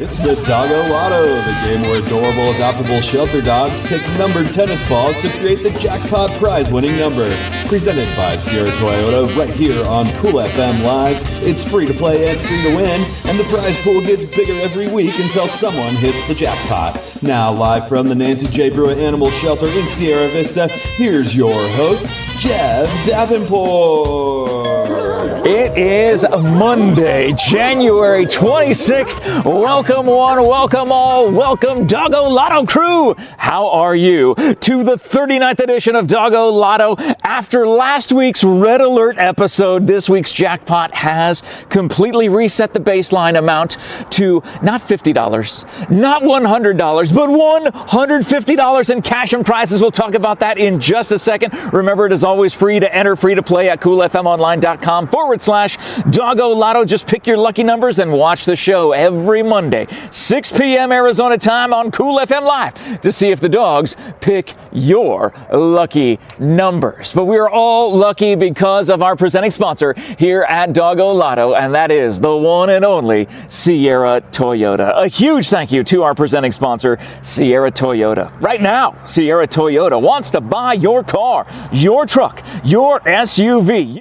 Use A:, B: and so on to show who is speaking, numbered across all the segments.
A: It's the Dogolotto, the game where adorable, adoptable shelter dogs pick numbered tennis balls to create the jackpot prize-winning number. Presented by Sierra Toyota right here on Cool FM Live. It's free to play and free to win, and the prize pool gets bigger every week until someone hits the jackpot. Now, live from the Nancy J. Brewer Animal Shelter in Sierra Vista, here's your host, Jeff Davenport.
B: It is Monday, January 26th. Welcome one, welcome all, welcome Dogolotto crew. How are you? To the 39th edition of Dogolotto. After last week's Red Alert episode, this week's jackpot has completely reset the baseline amount to not $50, not $100, but $150 in cash and prizes. We'll talk about that in just a second. Remember, it is always free to enter, free to play at coolfmonline.com/Dogolotto. Just pick your lucky numbers and watch the show every Monday, 6 p.m. Arizona time on Cool FM Live to see if the dogs pick your lucky numbers. But we are all lucky because of our presenting sponsor here at Dogolotto, and that is the one and only Sierra Toyota. A huge thank you to our presenting sponsor, Sierra Toyota. Right now, Sierra Toyota wants to buy your car, your truck, your SUV.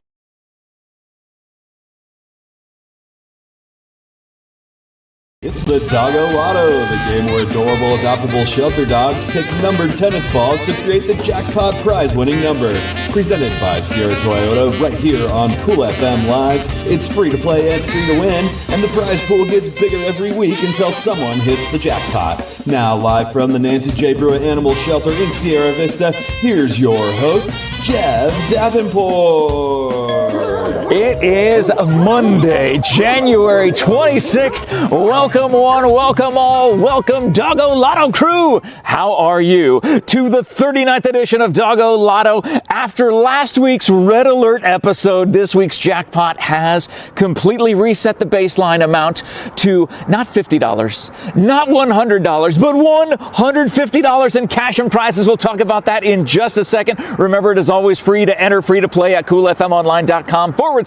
A: It's the Dogolotto, the game where adorable, adoptable shelter dogs pick numbered tennis balls to create the jackpot prize-winning number. Presented by Sierra Toyota right here on Cool FM Live. It's free to play and free to win, and the prize pool gets bigger every week until someone hits the jackpot. Now, live from the Nancy J. Brewer Animal Shelter in Sierra Vista, here's your host, Jeff Davenport.
B: It is Monday, January 26th. Welcome one, welcome all, welcome Dogolotto crew. How are you? To the 39th edition of Dogolotto. After last week's Red Alert episode, this week's jackpot has completely reset the baseline amount to not $50, not $100, but $150 in cash and prizes. We'll talk about that in just a second. Remember, it is always free to enter, free to play at coolfmonline.com/Dogolotto.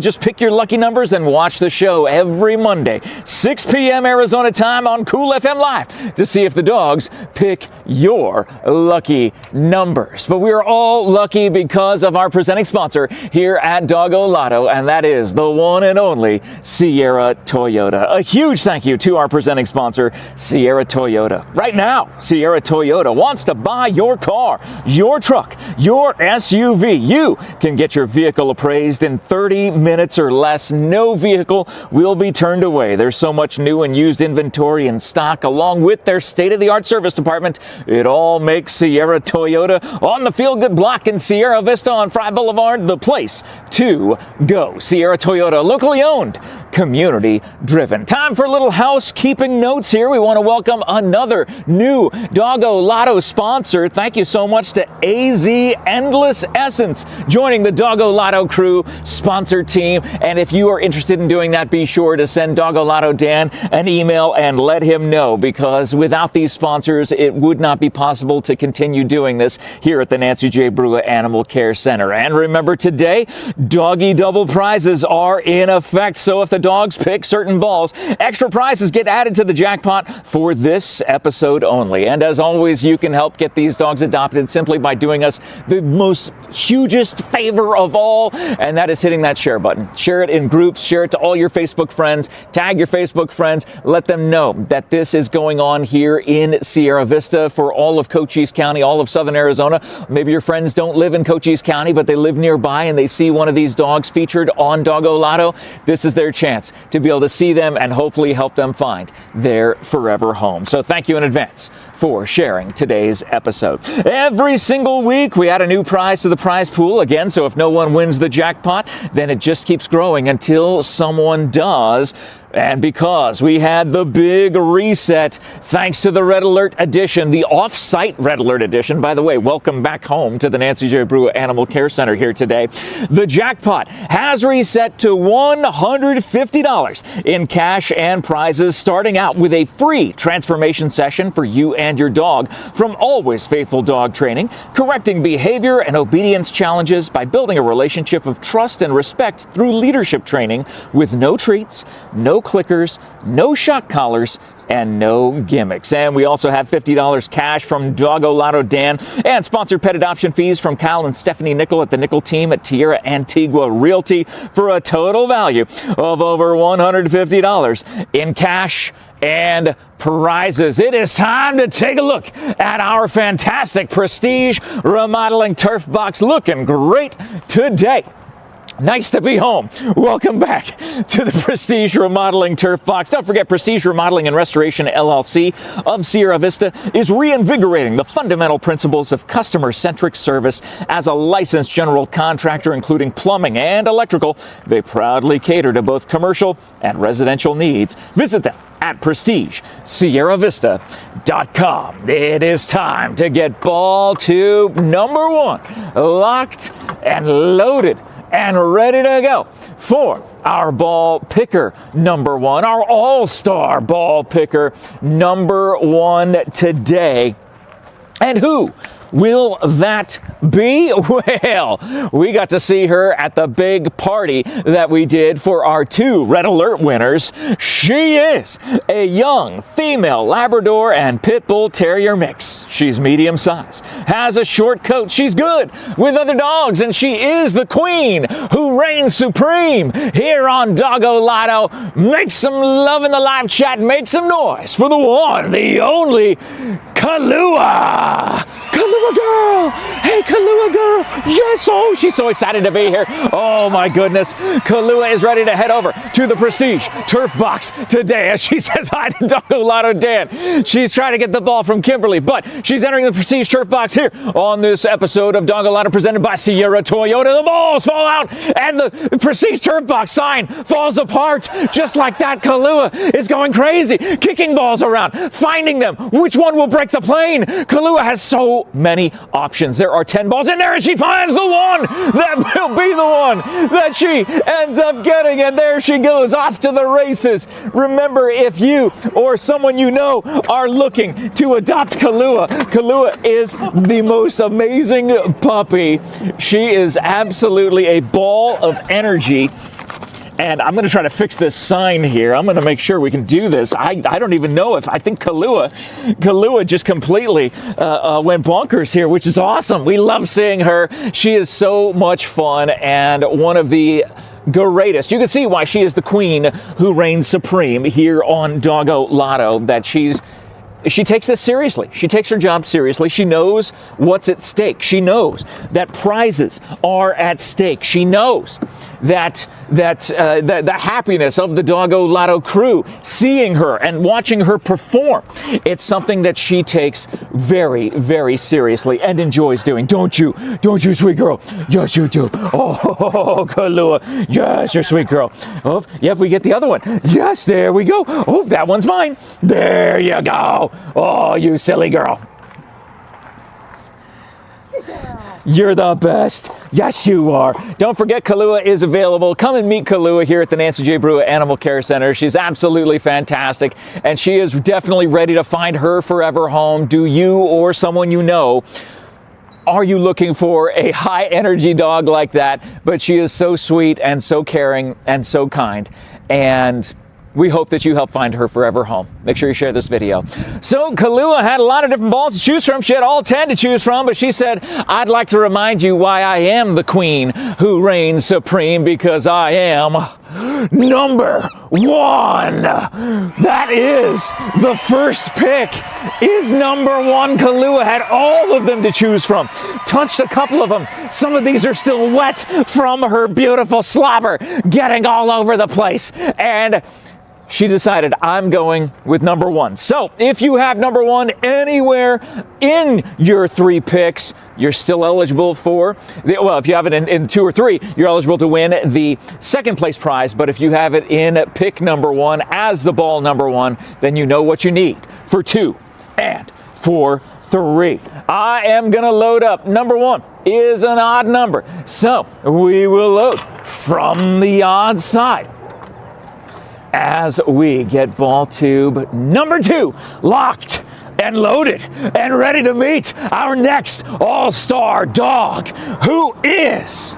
B: Just pick your lucky numbers and watch the show every Monday, 6 p.m. Arizona time on Cool FM Live to see if the dogs pick your lucky numbers. But we are all lucky because of our presenting sponsor here at Dogolotto, and that is the one and only Sierra Toyota. A huge thank you to our presenting sponsor, Sierra Toyota. Right now, Sierra Toyota wants to buy your car, your truck, your SUV. You can get your vehicle appraised in 30 minutes or less. No vehicle will be turned away. There's so much new and used inventory in stock, along with their state-of-the-art service department. It all makes Sierra Toyota on the Feel-Good Block in Sierra Vista on Fry Boulevard the place to go. Sierra Toyota, locally owned, community driven. Time for a little housekeeping notes here. We want to welcome another new Dogolotto sponsor. Thank you so much to AZ Endless Essence joining the Dogolotto crew sponsor team. And if you are interested in doing that, be sure to send Dogolotto Dan an email and let him know, because without these sponsors, it would not be possible to continue doing this here at the Nancy J. Brewer Animal Care Center. And remember, today, Doggie Double Prizes are in effect. So if the dogs pick certain balls, extra prizes get added to the jackpot for this episode only. And as always, you can help get these dogs adopted simply by doing us the most hugest favor of all, and that is hitting that share button. Share it in groups, share it to all your Facebook friends, tag your Facebook friends, let them know that this is going on here in Sierra Vista for all of Cochise County, all of Southern Arizona. Maybe your friends don't live in Cochise County, but they live nearby and they see one of these dogs featured on Dogolotto. This is their chance to be able to see them and hopefully help them find their forever home. So thank you in advance for sharing today's episode. Every single week, we add a new prize to the prize pool. Again, so if no one wins the jackpot, then it just keeps growing until someone does. And because we had the big reset, thanks to the Red Alert edition, the off-site Red Alert edition, by the way, welcome back home to the Nancy J. Brewer Animal Care Center here today. The jackpot has reset to $150 in cash and prizes, starting out with a free transformation session for you and your dog from Always Faithful Dog Training, correcting behavior and obedience challenges by building a relationship of trust and respect through leadership training with no treats, no no clickers, no shock collars, and no gimmicks. And we also have $50 cash from Dogolotto Dan and sponsored pet adoption fees from Kyle and Stephanie Nickell at the Nickell team at Tierra Antigua Realty for a total value of over $150 in cash and prizes. It is time to take a look at our fantastic Prestige Remodeling Turf Box, looking great today. Nice to be home. Welcome back to the Prestige Remodeling Turf Box. Don't forget, Prestige Remodeling and Restoration LLC of Sierra Vista is reinvigorating the fundamental principles of customer-centric service. As a licensed general contractor, including plumbing and electrical, they proudly cater to both commercial and residential needs. Visit them at PrestigeSierraVista.com. It is time to get ball tube number 1 locked and loaded and ready to go for our ball picker number 1, our all-star ball picker number 1 today. And who will that be? Well, we got to see her at the big party that we did for our 2 Red Alert winners. She is a young female Labrador and Pit Bull Terrier mix. She's medium size, has a short coat, she's good with other dogs, and she is the queen who reigns supreme here on Dogolotto. Make some love in the live chat, make some noise for the one, the only KAHLUA. KAHLUA girl! Hey, KAHLUA girl! Yes! Oh, she's so excited to be here. Oh my goodness. KAHLUA is ready to head over to the Prestige Turf Box today as she says hi to Dogolotto Dan. She's trying to get the ball from Kimberly, but she's entering the Prestige Turf Box here on this episode of Dogolotto presented by Sierra Toyota. The balls fall out and the Prestige Turf Box sign falls apart. Just like that, KAHLUA is going crazy, kicking balls around, finding them. Which one will break the plane? KAHLUA has so many options. There are 10 balls in there, and she finds the one that will be the one that she ends up getting. And there she goes off to the races. Remember, if you or someone you know are looking to adopt KAHLUA, KAHLUA is the most amazing puppy. She is absolutely a ball of energy. And I'm going to try to fix this sign here. I'm going to make sure we can do this. I don't even know if I think KAHLUA just completely went bonkers here, which is awesome. We love seeing her. She is so much fun and one of the greatest. You can see why she is the queen who reigns supreme here on Dogolotto, that she takes this seriously. She takes her job seriously. She knows what's at stake. She knows that prizes are at stake. She knows that the happiness of the Dogolotto crew, seeing her and watching her perform, it's something that she takes very, very seriously and enjoys doing. Don't you, sweet girl? Yes, you do. Oh, KAHLUA. Yes, you're sweet girl. Oh, yep, we get the other one. Yes, there we go. Oh, that one's mine. There you go. Oh, you silly girl. You're the best. Yes, you are. Don't forget, KAHLUA is available. Come and meet KAHLUA here at the Nancy J. Brewer Animal Care Center. She's absolutely fantastic, and she is definitely ready to find her forever home. Do you or someone you know, are you looking for a high-energy dog like that? But she is so sweet and so caring and so kind, and we hope that you help find her forever home. Make sure you share this video. So KAHLUA had a lot of different balls to choose from. She had all 10 to choose from, but she said, I'd like to remind you why I am the queen who reigns supreme, because I am number 1. That is the first pick is number 1. KAHLUA had all of them to choose from. Touched a couple of them. Some of these are still wet from her beautiful slobber getting all over the place. And she decided, I'm going with number 1. So if you have number 1 anywhere in your 3 picks, you're still eligible for well, if you have it in 2 or 3, you're eligible to win the second place prize. But if you have it in pick number 1 as the ball number 1, then you know what you need for 2 and for 3. I am going to load up. Number 1 is an odd number, so we will load from the odd side as we get ball tube number 2 locked and loaded and ready to meet our next all-star dog, who is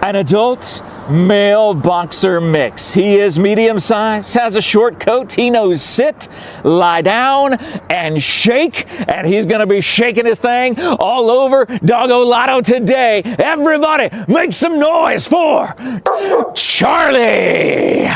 B: an adult male boxer mix. He is medium size, has a short coat. He knows sit, lie down, and shake. And he's going to be shaking his thing all over Dogolotto today. Everybody, make some noise for Charlie.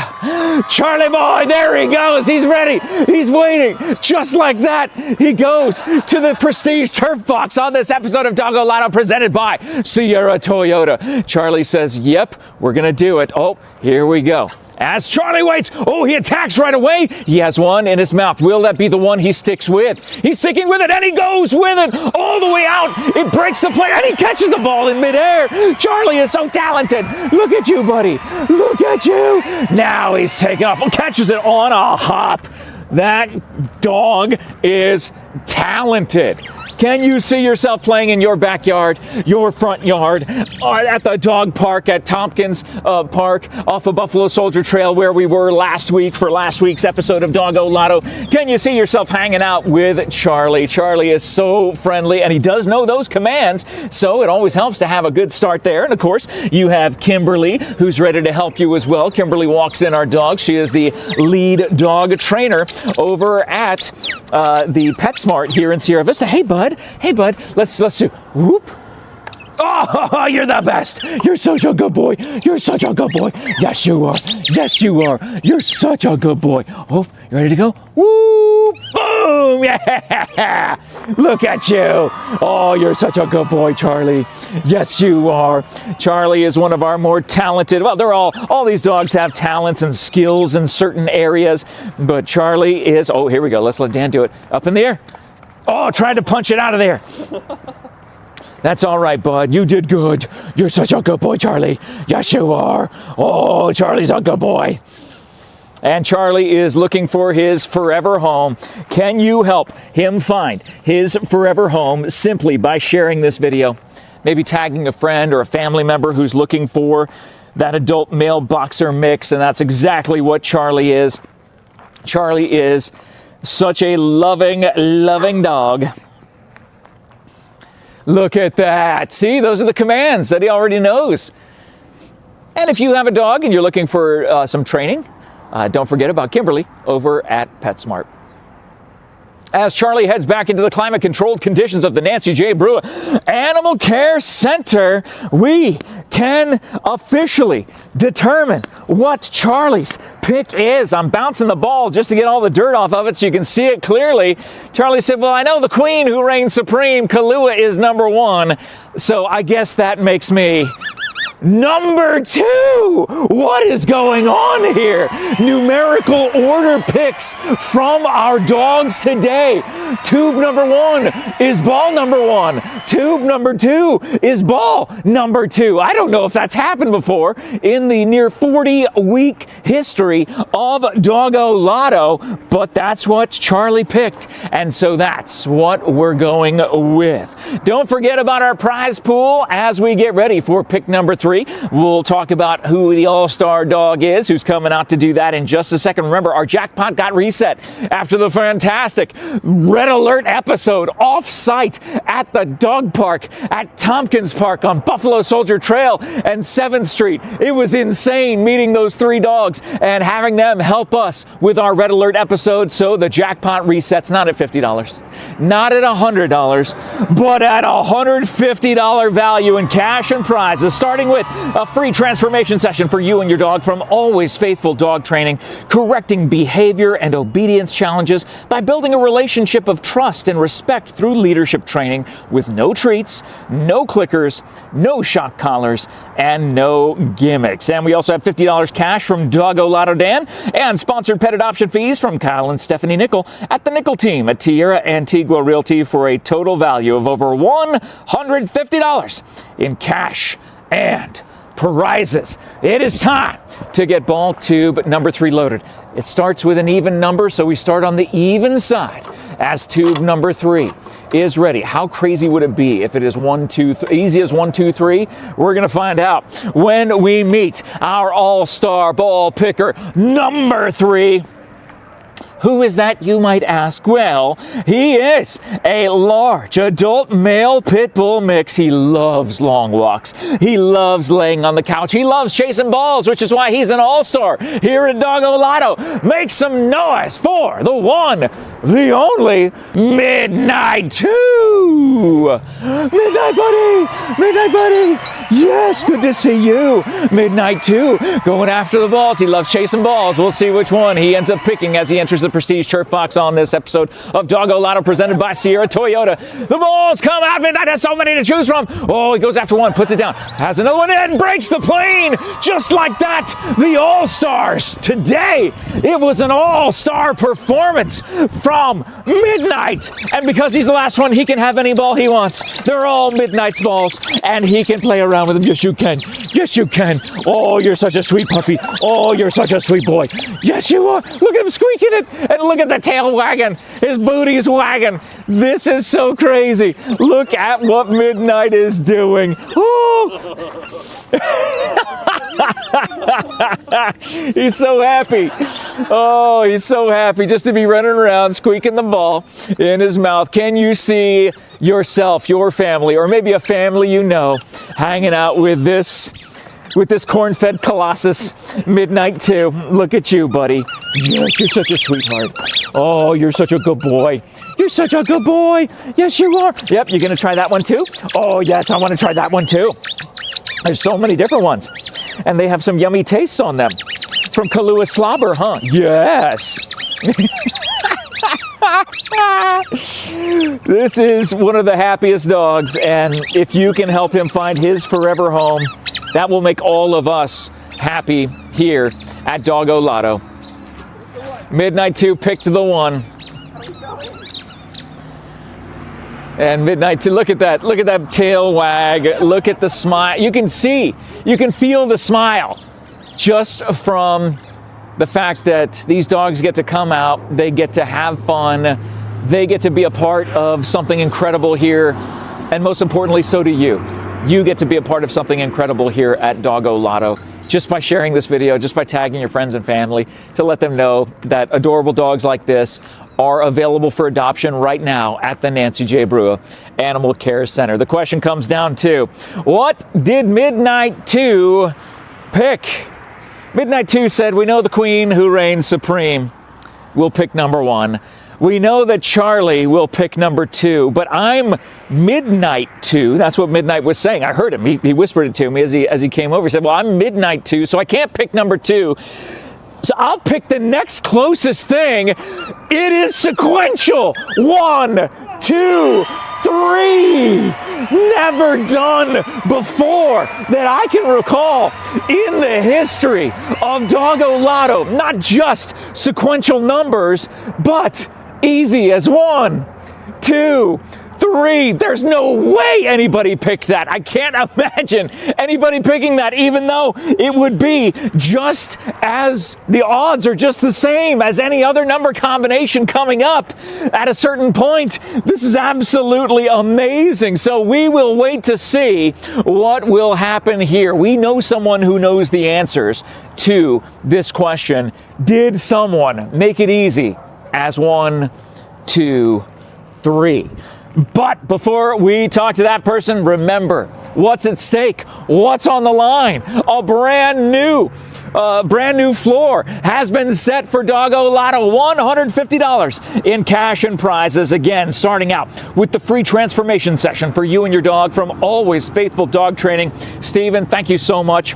B: Charlie boy, there he goes. He's ready. He's waiting. Just like that, he goes to the Prestige Turf Box on this episode of Dogolotto presented by Tierra Toyota. Charlie says, yep, we're going to do it. Oh, here we go. As Charlie waits, oh, he attacks right away. He has one in his mouth. Will that be the one he sticks with? He's sticking with it, and he goes with it all the way out. It breaks the play, and he catches the ball in midair. Charlie is so talented. Look at you, buddy. Look at you. Now he's taking off. Catches it on a hop. That dog is talented. Can you see yourself playing in your backyard, your front yard, or at the dog park at Tompkins Park off of Buffalo Soldier Trail where we were last week for last week's episode of Dogolotto? Can you see yourself hanging out with Charlie? Charlie is so friendly, and he does know those commands, so it always helps to have a good start there. And of course, you have Kimberly, who's ready to help you as well. Kimberly walks in our dog. She is the lead dog trainer over at the PetSmart here in Sierra Vista. Hey, bud. Let's do whoop. Oh, you're the best. You're such a good boy. You're such a good boy. Yes, you are. Yes, you are. You're such a good boy. Oh, you ready to go? Woo! Boom! Yeah! Look at you. Oh, you're such a good boy, Charlie. Yes, you are. Charlie is one of our more talented. Well, all these dogs have talents and skills in certain areas, but Charlie is. Oh, here we go. Let's let Dan do it. Up in the air. Oh, tried to punch it out of there. That's all right, bud. You did good. You're such a good boy, Charlie. Yes, you are. Oh, Charlie's a good boy. And Charlie is looking for his forever home. Can you help him find his forever home simply by sharing this video? Maybe tagging a friend or a family member who's looking for that adult male boxer mix, and that's exactly what Charlie is. Charlie is such a loving dog. Look at that. See, those are the commands that he already knows. And if you have a dog and you're looking for some training, don't forget about Kimberly over at PetSmart. As Charlie heads back into the climate-controlled conditions of the Nancy J. Brewer Animal Care Center, we can officially determine what Charlie's pick is. I'm bouncing the ball just to get all the dirt off of it so you can see it clearly. Charlie said, well, I know the queen who reigns supreme, KAHLUA, is number one, so I guess that makes me number two. What is going on here? Numerical order picks from our dogs today. Tube number one is ball number one. Tube number two is ball number two. I don't know if that's happened before in the near 40-week history of Dogolotto, but that's what Charlie picked, and so that's what we're going with. Don't forget about our prize pool as we get ready for pick number three. We'll talk about who the all-star dog is, who's coming out to do that in just a second. Remember, our jackpot got reset after the fantastic Red Alert episode off-site at the dog park at Tompkins Park on Buffalo Soldier Trail and 7th Street. It was insane meeting those three dogs and having them help us with our Red Alert episode. So the jackpot resets not at $50, not at $100, but at $150 value in cash and prizes, starting with a free transformation session for you and your dog from Always Faithful Dog Training, correcting behavior and obedience challenges by building a relationship of trust and respect through leadership training with no treats, no clickers, no shock collars, and no gimmicks. And we also have $50 cash from Dogolotto Dan and sponsored pet adoption fees from Kyle and Stephanie Nickell at the Nickell team at Tierra Antigua Realty for a total value of over $150 in cash and prizes. It is time to get ball tube number three loaded. It starts with an even number, so we start on the even side as tube number three is ready. How crazy would it be if it is 1, 2, 3, easy as 1, 2, 3? We're going to find out when we meet our all-star ball picker number three. Who is that, you might ask? Well, he is a large adult male pit bull mix. He loves long walks. He loves laying on the couch. He loves chasing balls, which is why he's an all-star here at Dogolotto. Make some noise for the one, the only, Midnight 2. Midnight Buddy! Midnight Buddy! Yes, good to see you. Midnight 2 going after the balls. He loves chasing balls. We'll see which one he ends up picking as he enters the Prestige Turf Box on this episode of Dogolotto presented by Sierra Toyota. The balls come out. Midnight has so many to choose from. Oh, he goes after one, puts it down, has another one in, breaks the plane. Just like that, the All-Stars. Today, it was an all-star performance from Midnight. And because he's the last one, he can have any ball he wants. They're all Midnight's balls, and he can play around with them. Yes, you can. Yes, you can. Oh, you're such a sweet puppy. Oh, you're such a sweet boy. Yes, you are. Look at him squeaking it. And look at the tail wagging. His booty's wagging. This is so crazy. Look at what Midnight is doing. Oh. He's so happy. Oh, he's so happy just to be running around squeaking the ball in his mouth. Can you see yourself, your family, or maybe a family you know, hanging out with this corn-fed colossus, Midnight 2? Look at you, buddy. Yes, you're such a sweetheart. Oh, you're such a good boy. You're such a good boy. Yes, you are. Yep, you're going to try that one too? Oh, yes, I want to try that one too. There's so many different ones. And they have some yummy tastes on them. From KAHLUA slobber, huh? Yes. This is one of the happiest dogs, and if you can help him find his forever home, that will make all of us happy here at Dogolotto. Midnight 2 picked the one. And Midnight 2, look at that tail wag, look at the smile. You can feel the smile just from the fact that these dogs get to come out, they get to have fun, they get to be a part of something incredible here, and most importantly, so do you. You get to be a part of something incredible here at Dogolotto just by sharing this video, just by tagging your friends and family to let them know that adorable dogs like this are available for adoption right now at the Nancy J. Brewer Animal Care Center. The question comes down to, what did Midnight 2 pick? Midnight 2 said, we know the queen who reigns supreme will pick number 1. We know that Charlie will pick number 2, but I'm Midnight 2. That's what Midnight was saying. I heard him. He whispered it to me as he came over. He said, well, I'm Midnight 2, so I can't pick number 2. So I'll pick the next closest thing. It is sequential. 1, 2, 3. Never done before that I can recall in the history of Dogolotto. Not just sequential numbers, but easy as 1, 2, 3. There's no way anybody picked that. I can't imagine anybody picking that, even though it would be just as the odds are just the same as any other number combination coming up at a certain point. This is absolutely amazing. So we will wait to see what will happen here. We know someone who knows the answers to this question. Did someone make it easy as 1, 2, 3? But before we talk to that person, remember what's at stake, what's on the line. A brand new floor has been set for Dogolotto. $150 in cash and prizes. Again, starting out with the free transformation session for you and your dog from Always Faithful Dog Training. Stephen, thank you so much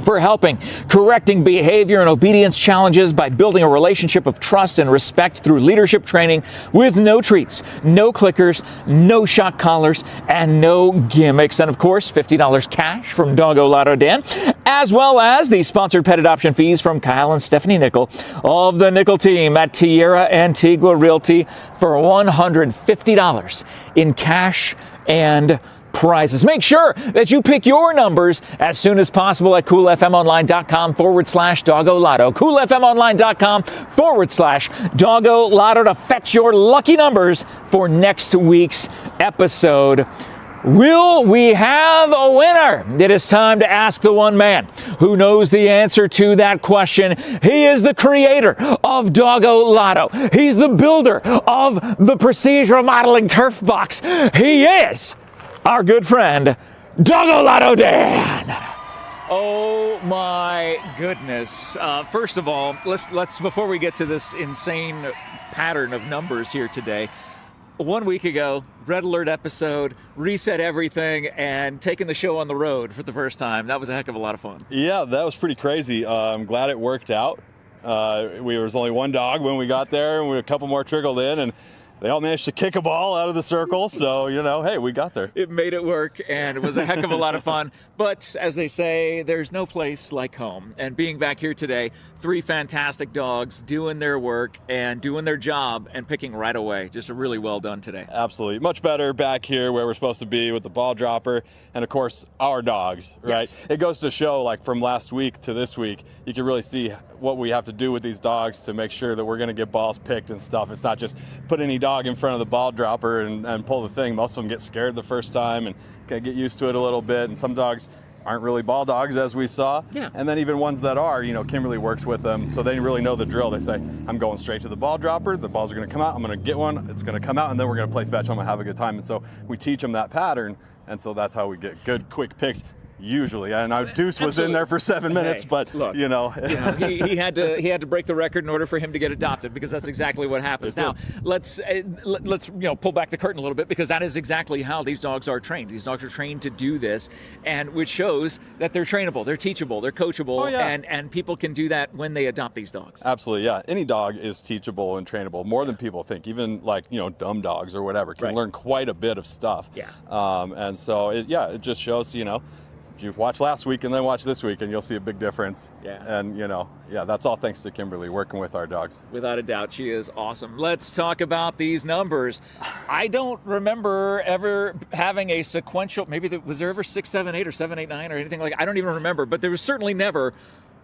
B: for helping correcting behavior and obedience challenges by building a relationship of trust and respect through leadership training with no treats, no clickers, no shock collars, and no gimmicks. And of course, $50 cash from Dogolotto Dan, as well as the sponsored pet adoption fees from Kyle and Stephanie Nickell of the Nickell team at Tierra, Antigua, Realty for $150 in cash and prizes. Make sure that you pick your numbers as soon as possible at coolfmonline.com/Dogolotto. coolfmonline.com/Dogolotto to fetch your lucky numbers for next week's episode. Will we have a winner? It is time to ask the one man who knows the answer to that question. He is the creator of Dogolotto. He's the builder of the Prestige Remodeling Turf Box. He is our good friend, Dogolotto Dan. Oh my goodness. First of all, let's before we get to this insane pattern of numbers here today, 1 week ago, Red Alert episode, reset everything, and taking the show on the road for the first time. That was a heck of a lot of fun.
C: Yeah, that was pretty crazy. I'm glad it worked out. There was only one dog when we got there, and a couple more trickled in, and they all managed to kick a ball out of the circle. So, hey, we got there.
B: It made it work, and it was a heck of a lot of fun. But as they say, there's no place like home. And being back here today, 3 fantastic dogs doing their work and doing their job and picking right away. Just really well done today.
C: Absolutely. Much better back here where we're supposed to be with the ball dropper and, of course, our dogs, right?
B: Yes.
C: It goes to show, like, from last week to this week, you can really see what we have to do with these dogs to make sure that we're going to get balls picked and stuff. It's not just put any dog in front of the ball dropper and pull the thing. Most of them get scared the first time and get used to it a little bit. And some dogs aren't really ball dogs, as we saw.
B: Yeah.
C: And then even ones that are, Kimberly works with them, so they really know the drill. They say, I'm going straight to the ball dropper. The balls are going to come out. I'm going to get one. It's going to come out, and then we're going to play fetch. I'm going to have a good time. And so we teach them that pattern, and so that's how we get good, quick picks. Usually, and our Deuce was in there for 7 minutes,
B: hey,
C: but
B: look, he had to break the record in order for him to get adopted, because that's exactly what happens. Now, let's pull back the curtain a little bit, because that is exactly how these dogs are trained. These dogs are trained to do this, and which shows that they're trainable, they're teachable, they're coachable, and people can do that when they adopt these dogs.
C: Absolutely, yeah. Any dog is teachable and trainable more than people think. Even dumb dogs or whatever can learn quite a bit of stuff.
B: Yeah.
C: And so it just shows you watch last week and then watch this week, and you'll see a big difference.
B: Yeah.
C: And that's all thanks to Kimberly working with our dogs.
B: Without a doubt, she is awesome. Let's talk about these numbers. I don't remember ever having a sequential. Was there ever 6, 7, 8, or 7, 8, 9, or anything like? I don't even remember. But there was certainly never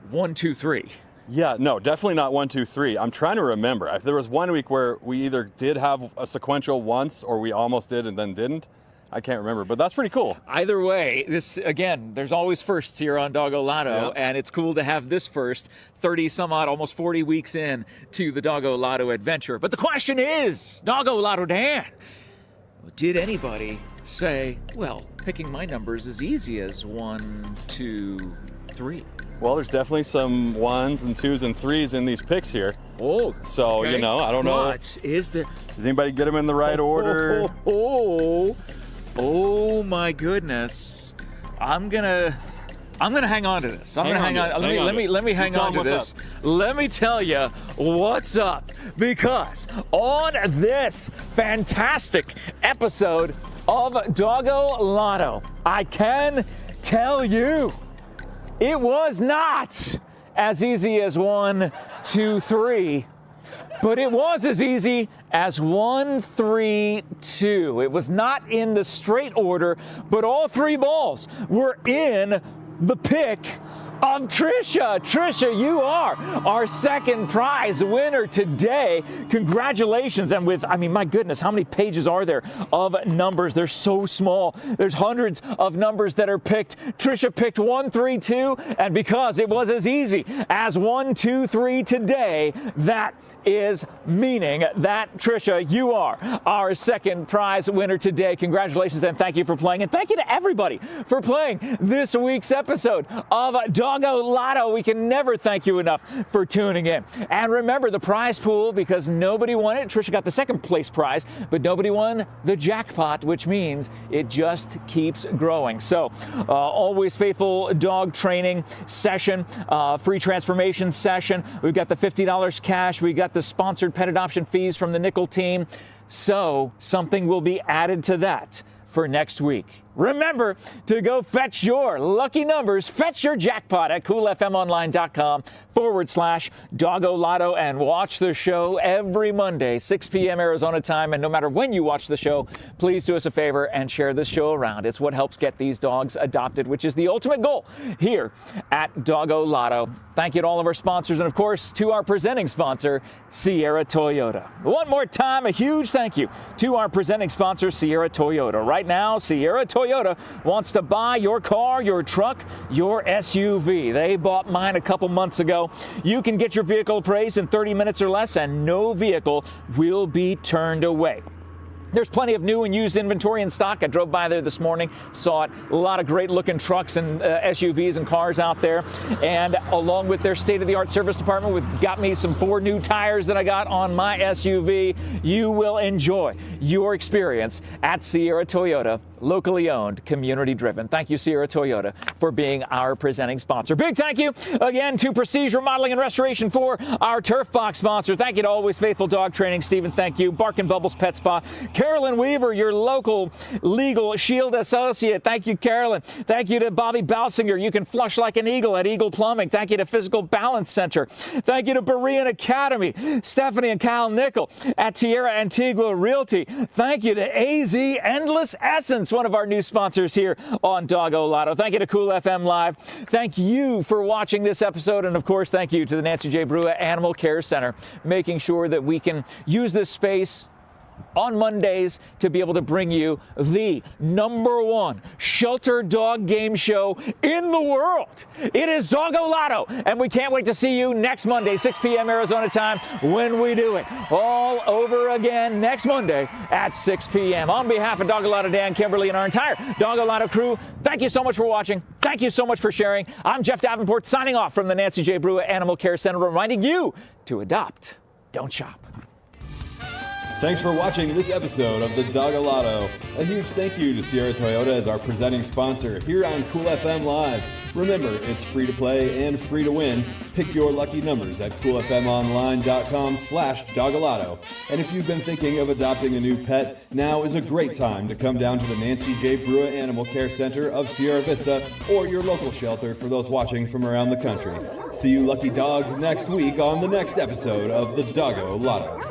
B: 1, 2, 3.
C: Yeah, no, definitely not 1, 2, 3. I'm trying to remember. There was 1 week where we either did have a sequential once, or we almost did and then didn't. I can't remember, but that's pretty cool.
B: Either way, there's always firsts here on Dogolotto, and it's cool to have this first 30 some odd, almost 40 weeks in to the Dogolotto adventure. But the question is, Dogolotto Dan, did anybody say, well, picking my numbers is easy as 1, 2, 3?
C: Well, there's definitely some 1s and 2s and 3s in these picks here.
B: Oh,
C: so
B: okay.
C: I don't know.
B: What is there?
C: Does anybody get them in the right order?
B: Oh my goodness! I'm gonna hang on to this. Let me hang on to this. Let me tell you what's up, because on this fantastic episode of Dogolotto, I can tell you it was not as easy as 1, 2, 3. But it was as easy as 1, 3, 2. It was not in the straight order, but all 3 balls were in the pick of Trisha. Trisha, you are our second prize winner today. Congratulations. And my goodness, how many pages are there of numbers? They're so small. There's hundreds of numbers that are picked. Trisha picked 1, 3, 2, and because it was as easy as 1, 2, 3 today, that is meaning that, Trisha, you are our second prize winner today. Congratulations, and thank you for playing. And thank you to everybody for playing this week's episode of Dogolotto. We can never thank you enough for tuning in. And remember the prize pool, because nobody won it. Trisha got the second place prize, but nobody won the jackpot, which means it just keeps growing. So always faithful dog training session, free transformation session. We've got the $50 cash. We got the sponsored pet adoption fees from the Nickell team. So something will be added to that for next week. Remember to go fetch your lucky numbers, fetch your jackpot at coolfmonline.com/Dogolotto and watch the show every Monday, 6 p.m. Arizona time. And no matter when you watch the show, please do us a favor and share this show around. It's what helps get these dogs adopted, which is the ultimate goal here at Dogolotto. Thank you to all of our sponsors and, of course, to our presenting sponsor, Sierra Toyota. One more time, a huge thank you to our presenting sponsor, Sierra Toyota. Right now, Sierra Toyota wants to buy your car, your truck, your SUV. They bought mine a couple months ago. You can get your vehicle appraised in 30 minutes or less, and no vehicle will be turned away. There's plenty of new and used inventory in stock. I drove by there this morning, saw it. A lot of great looking trucks and SUVs and cars out there. And along with their state-of-the-art service department, we've got me some 4 new tires that I got on my SUV. You will enjoy your experience at Sierra Toyota, locally owned, community driven. Thank you, Sierra Toyota, for being our presenting sponsor. Big thank you again to Prestige Remodeling and Restoration for our Turf Box sponsor. Thank you to Always Faithful Dog Training. Stephen, thank you. Bark and Bubbles Pet Spa. Carolyn Weaver, your local legal shield associate. Thank you, Carolyn. Thank you to Bobby Balsinger. You can flush like an eagle at Eagle Plumbing. Thank you to Physical Balance Center. Thank you to Berean Academy. Stephanie and Kyle Nickell at Tierra Antigua Realty. Thank you to AZ Endless Essence, one of our new sponsors here on Dogolotto. Thank you to Cool FM Live. Thank you for watching this episode. And of course, thank you to the Nancy J. Brewer Animal Care Center, making sure that we can use this space on Mondays to be able to bring you the #1 shelter dog game show in the world. It is Dogolotto, and we can't wait to see you next Monday, 6 p.m. Arizona time, when we do it all over again next Monday at 6 p.m. On behalf of Dogolotto Dan, Kimberly, and our entire Dogolotto crew, thank you so much for watching. Thank you so much for sharing. I'm Jeff Davenport, signing off from the Nancy J. Brewer Animal Care Center, reminding you to adopt, don't shop.
A: Thanks for watching this episode of the Dogolotto. A huge thank you to Sierra Toyota as our presenting sponsor here on Cool FM Live. Remember, it's free to play and free to win. Pick your lucky numbers at coolfmonline.com/Dogolotto. And if you've been thinking of adopting a new pet, now is a great time to come down to the Nancy J. Brewer Animal Care Center of Sierra Vista or your local shelter for those watching from around the country. See you lucky dogs next week on the next episode of the Dogolotto.